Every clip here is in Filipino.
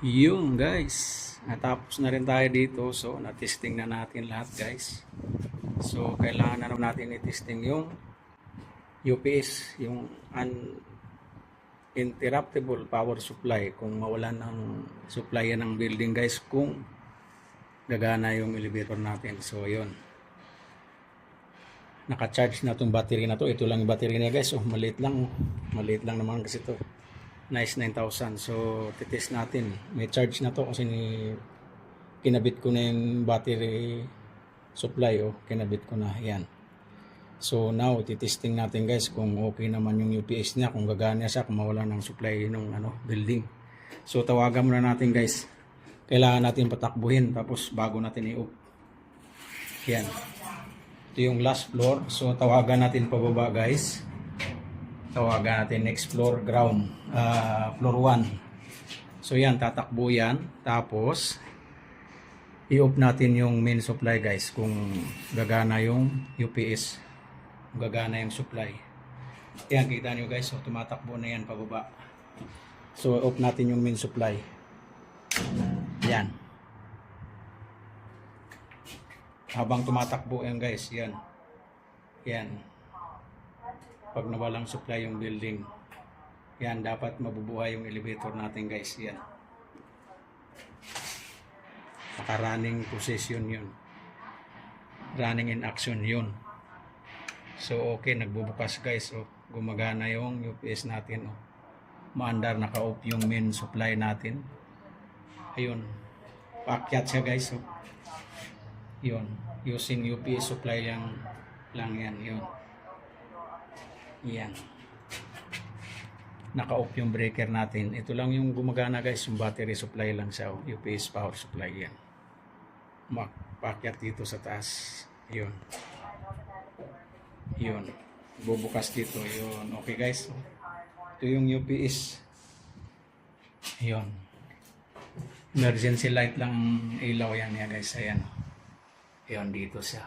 Yung guys, natapos na rin tayo dito. So, na-testing na natin lahat guys. So, kailangan na natin i-testing yung UPS, yung uninterruptible power supply. Kung mawalan ng supply yan ng building guys, kung gagana yung elevator natin. So, yun. Naka-charge na itong battery na to. Ito lang yung battery niya guys. Oh, maliit lang. Maliit lang naman kasi to. Nice 9,000. So, titest natin. May charge na to kasi kinabit ko na yung battery supply. Oh, kinabit ko na. Yan. So, now, titesting natin guys kung okay naman yung UPS niya, kung gagana siya, kung mawala ng supply ng building. So, tawagan muna natin guys. Kailangan natin patakbuhin tapos bago natin i-off. Yan. Ito yung last floor. So, tawagan natin pababa guys. Tawagan natin next floor, ground, floor 1. So yan, tatakbo yan. Tapos i-off natin yung main supply guys kung gagana yung UPS, kung gagana yung supply. Yan, kita nyo guys, so tumatakbo na yan pababa. So off natin yung main supply. Yan. Habang tumatakbo yan guys, yan. Yan. Pag nawalang supply yung building, yan, dapat mabubuhay yung elevator natin guys. Yan, naka-running position yun, running in action yun. So okay, nagbubukas guys. So, gumagana yung UPS natin. Maandar, naka-off yung main supply natin. Ayun, paakyat siya guys. So, yun, using UPS supply lang yan. Yun. Yan. Naka-off yung breaker natin. Ito lang yung gumagana guys. Yung battery supply lang siya. UPS power supply yan. Paakyat dito sa taas. Yun. Yun. Bubukas dito. Yun. Okay guys. Ito yung UPS. Yun. Emergency light lang ilaw yan ya guys. Ayan. Yun, dito siya.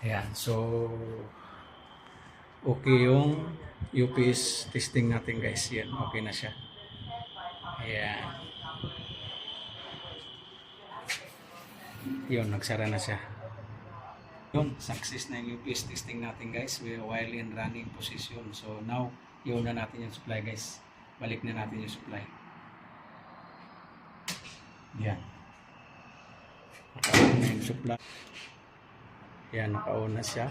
Ayan. So, okay yung UPS testing natin guys. Yan, okay na siya. Ayan. Yun, nagsara na siya. Yun, success na yung UPS testing natin guys. We are while in running position. So now, yun na natin yung supply guys. Balik na natin yung supply. Yan. Naka-on na yung supply. Yan, naka-on na siya.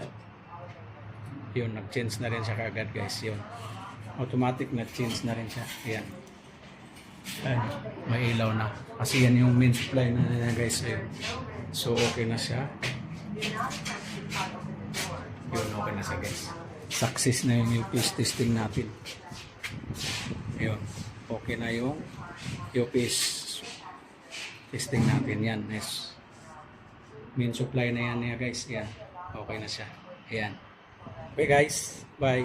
Yun, nag-change na rin siya kaagad guys. Yun, automatic nag-change na rin siya. Yan. Ay, may ilaw na. Kasi yan yung main supply na guys. Ayun. So, okay na siya. Yun, okay na siya guys. Success na yung UPS testing natin. Yun, okay na yung UPS testing natin. Yan, yes. Main supply na yan guys. Yan, okay na siya. Ayan. Okay guys, bye.